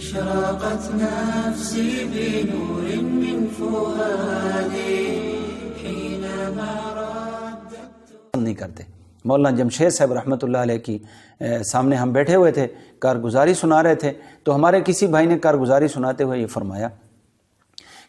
أشرقت نفسي بنور من فؤادي حينما رددت. نہیں کرتے. مولانا جمشید صاحب رحمۃ اللہ علیہ کی سامنے ہم بیٹھے ہوئے تھے، کارگزاری سنا رہے تھے، تو ہمارے کسی بھائی نے کارگزاری سناتے ہوئے یہ فرمایا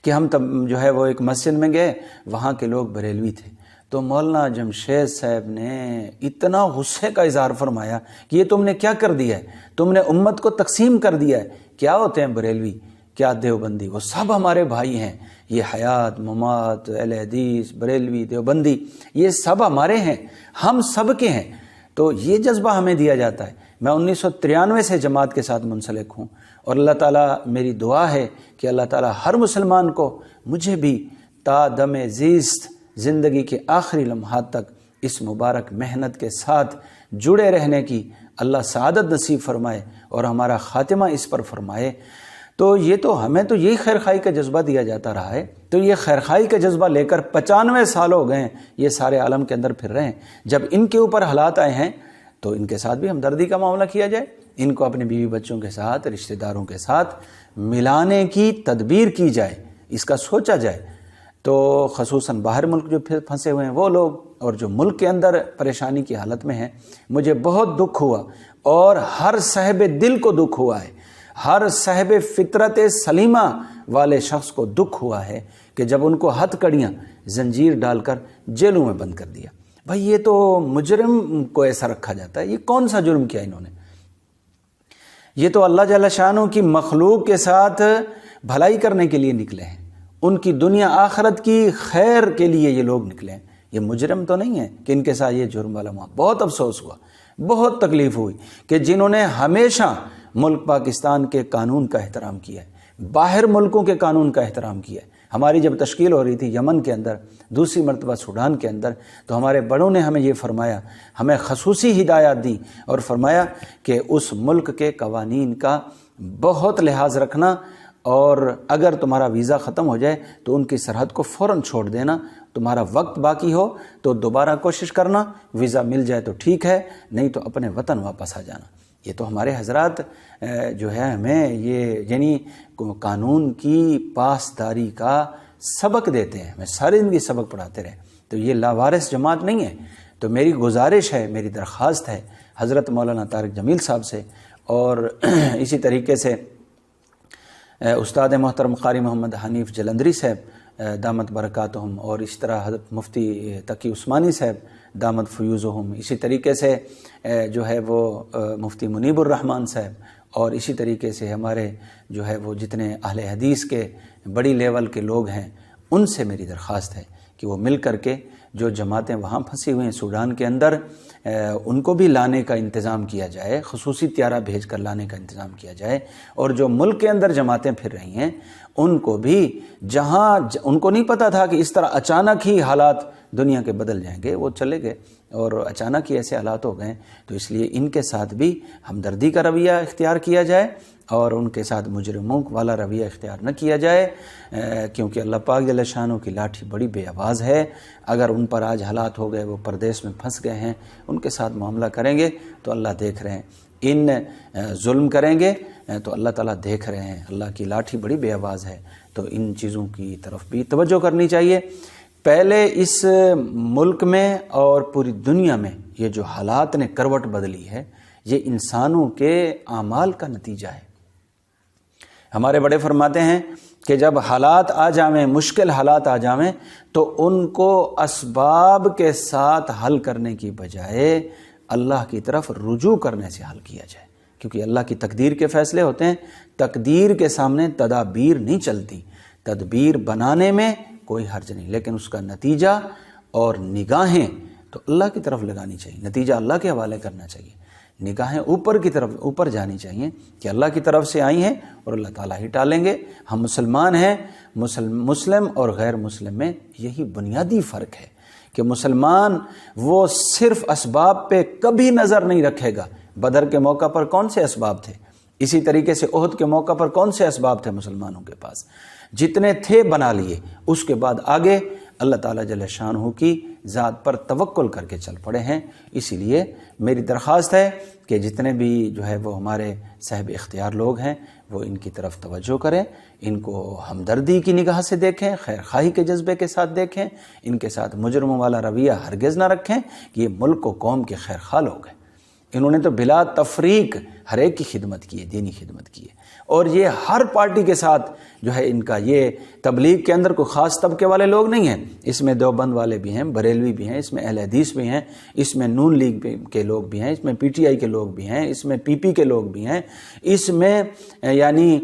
کہ ہم تب جو ہے وہ ایک مسجد میں گئے، وہاں کے لوگ بریلوی تھے، تو مولانا جمشید صاحب نے اتنا غصے کا اظہار فرمایا کہ یہ تم نے کیا کر دیا ہے، تم نے امت کو تقسیم کر دیا ہے. کیا ہوتے ہیں بریلوی، کیا دیوبندی، وہ سب ہمارے بھائی ہیں. یہ حیات، ممات، اہل حدیث، بریلوی، دیوبندی، یہ سب ہمارے ہیں، ہم سب کے ہیں. تو یہ جذبہ ہمیں دیا جاتا ہے. میں 1993 سے جماعت کے ساتھ منسلک ہوں، اور اللہ تعالیٰ، میری دعا ہے کہ اللہ تعالیٰ ہر مسلمان کو، مجھے بھی تا دم زیست زندگی کے آخری لمحات تک اس مبارک محنت کے ساتھ جڑے رہنے کی اللہ سعادت نصیب فرمائے اور ہمارا خاتمہ اس پر فرمائے. تو یہ تو ہمیں تو یہی خیرخواہی کا جذبہ دیا جاتا رہا ہے. تو یہ خیرخواہی کا جذبہ لے کر 95 سال ہو گئے ہیں یہ سارے عالم کے اندر پھر رہے ہیں. جب ان کے اوپر حالات آئے ہیں تو ان کے ساتھ بھی ہمدردی کا معاملہ کیا جائے، ان کو اپنے بیوی بچوں کے ساتھ، رشتہ داروں کے ساتھ ملانے کی تدبیر کی جائے، اس کا سوچا جائے. تو خصوصاً باہر ملک جو پھر پھنسے ہوئے ہیں وہ لوگ، اور جو ملک کے اندر پریشانی کی حالت میں ہیں، مجھے بہت دکھ ہوا، اور ہر صاحب دل کو دکھ ہوا ہے، ہر صاحب فطرت سلیمہ والے شخص کو دکھ ہوا ہے کہ جب ان کو ہتھ کڑیاں زنجیر ڈال کر جیلوں میں بند کر دیا. بھائی یہ تو مجرم کو ایسا رکھا جاتا ہے، یہ کون سا جرم کیا انہوں نے؟ یہ تو اللہ جل شانہ کی مخلوق کے ساتھ بھلائی کرنے کے لیے نکلے ہیں، ان کی دنیا آخرت کی خیر کے لیے یہ لوگ نکلے ہیں. یہ مجرم تو نہیں ہے کہ ان کے ساتھ یہ جرم والا ہوا. بہت افسوس ہوا، بہت تکلیف ہوئی کہ جنہوں نے ہمیشہ ملک پاکستان کے قانون کا احترام کیا ہے، باہر ملکوں کے قانون کا احترام کیا ہے. ہماری جب تشکیل ہو رہی تھی یمن کے اندر، دوسری مرتبہ سوڈان کے اندر، تو ہمارے بڑوں نے ہمیں یہ فرمایا، ہمیں خصوصی ہدایات دی اور فرمایا کہ اس ملک کے قوانین کا بہت لحاظ رکھنا، اور اگر تمہارا ویزا ختم ہو جائے تو ان کی سرحد کو فوراً چھوڑ دینا. تمہارا وقت باقی ہو تو دوبارہ کوشش کرنا، ویزا مل جائے تو ٹھیک ہے، نہیں تو اپنے وطن واپس آ جانا. یہ تو ہمارے حضرات جو ہے ہمیں یہ یعنی قانون کی پاسداری کا سبق دیتے ہیں، ہمیں ساری زندگی سبق پڑھاتے رہے. تو یہ لاوارث جماعت نہیں ہے. تو میری گزارش ہے، میری درخواست ہے حضرت مولانا طارق جمیل صاحب سے، اور اسی طریقے سے استاد محترم قاری محمد حنیف جلندری صاحب دامت برکاتہم، اور اس طرح حضرت مفتی تقی عثمانی صاحب دامت فیوزہم، اسی طریقے سے جو ہے وہ مفتی منیب الرحمن صاحب، اور اسی طریقے سے ہمارے جو ہے وہ جتنے اہل حدیث کے بڑی لیول کے لوگ ہیں، ان سے میری درخواست ہے کہ وہ مل کر کے جو جماعتیں وہاں پھنسی ہوئی ہیں سوڈان کے اندر، ان کو بھی لانے کا انتظام کیا جائے، خصوصی طیارہ بھیج کر لانے کا انتظام کیا جائے. اور جو ملک کے اندر جماعتیں پھر رہی ہیں ان کو بھی، جہاں ان کو نہیں پتا تھا کہ اس طرح اچانک ہی حالات دنیا کے بدل جائیں گے، وہ چلے گئے اور اچانک ہی ایسے حالات ہو گئے. تو اس لیے ان کے ساتھ بھی ہمدردی کا رویہ اختیار کیا جائے، اور ان کے ساتھ مجرموں والا رویہ اختیار نہ کیا جائے، کیونکہ اللہ پاک جل شانہ کی لاٹھی بڑی بے آواز ہے. اگر ان پر آج حالات ہو گئے، وہ پردیس میں پھنس گئے ہیں، ان کے ساتھ معاملہ کریں گے تو اللہ دیکھ رہے ہیں. ان ظلم کریں گے تو اللہ تعالیٰ دیکھ رہے ہیں. اللہ کی لاٹھی بڑی بے آواز ہے. تو ان چیزوں کی طرف بھی توجہ کرنی چاہیے. پہلے اس ملک میں اور پوری دنیا میں یہ جو حالات نے کروٹ بدلی ہے، یہ انسانوں کے اعمال کا نتیجہ ہے. ہمارے بڑے فرماتے ہیں کہ جب حالات آ جائیں، مشکل حالات آ جائیں، تو ان کو اسباب کے ساتھ حل کرنے کی بجائے اللہ کی طرف رجوع کرنے سے حل کیا جائے. کیونکہ اللہ کی تقدیر کے فیصلے ہوتے ہیں، تقدیر کے سامنے تدابیر نہیں چلتی. تدبیر بنانے میں کوئی حرج نہیں، لیکن اس کا نتیجہ اور نگاہیں تو اللہ کی طرف لگانی چاہیے، نتیجہ اللہ کے حوالے کرنا چاہیے. نگاہیں اوپر کی طرف اوپر جانی چاہیے کہ اللہ کی طرف سے آئی ہیں اور اللہ تعالیٰ ہی ٹالیں گے. ہم مسلمان ہیں. مسلم اور غیر مسلم میں یہی بنیادی فرق ہے کہ مسلمان وہ صرف اسباب پہ کبھی نظر نہیں رکھے گا. بدر کے موقع پر کون سے اسباب تھے؟ اسی طریقے سے احد کے موقع پر کون سے اسباب تھے مسلمانوں کے پاس؟ جتنے تھے بنا لیے. اس کے بعد آگے اللہ تعالیٰ جل شانہ کی ذات پر توکل کر کے چل پڑے ہیں. اسی لیے میری درخواست ہے کہ جتنے بھی جو ہے وہ ہمارے صاحب اختیار لوگ ہیں وہ ان کی طرف توجہ کریں، ان کو ہمدردی کی نگاہ سے دیکھیں، خیر خواہی کے جذبے کے ساتھ دیکھیں، ان کے ساتھ مجرموں والا رویہ ہرگز نہ رکھیں کہ یہ ملک و قوم کے خیر خواہ لوگ ہیں۔ انہوں نے تو بلا تفریق ہر ایک کی خدمت کی ہے، دینی خدمت کی ہے، اور یہ ہر پارٹی کے ساتھ جو ہے ان کا یہ تبلیغ کے اندر کوئی خاص طبقے والے لوگ نہیں ہیں، اس میں دیوبند والے بھی ہیں، بریلوی بھی ہیں، اس میں اہل حدیث بھی ہیں، اس میں نون لیگ کے لوگ بھی ہیں، اس میں پی ٹی آئی کے لوگ بھی ہیں، اس میں پی پی کے لوگ بھی ہیں، اس میں یعنی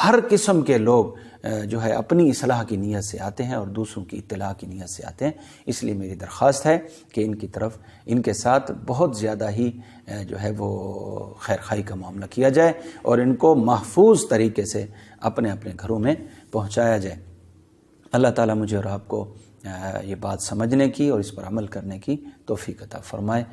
ہر قسم کے لوگ جو ہے اپنی اصلاح کی نیت سے آتے ہیں اور دوسروں کی اطلاع کی نیت سے آتے ہیں۔ اس لیے میری درخواست ہے کہ ان کی طرف ان کے ساتھ بہت زیادہ ہی جو ہے وہ خیر خواہی کا معاملہ کیا جائے اور ان کو محفوظ طریقے سے اپنے اپنے گھروں میں پہنچایا جائے۔ اللہ تعالیٰ مجھے اور آپ کو یہ بات سمجھنے کی اور اس پر عمل کرنے کی توفیق عطا فرمائے۔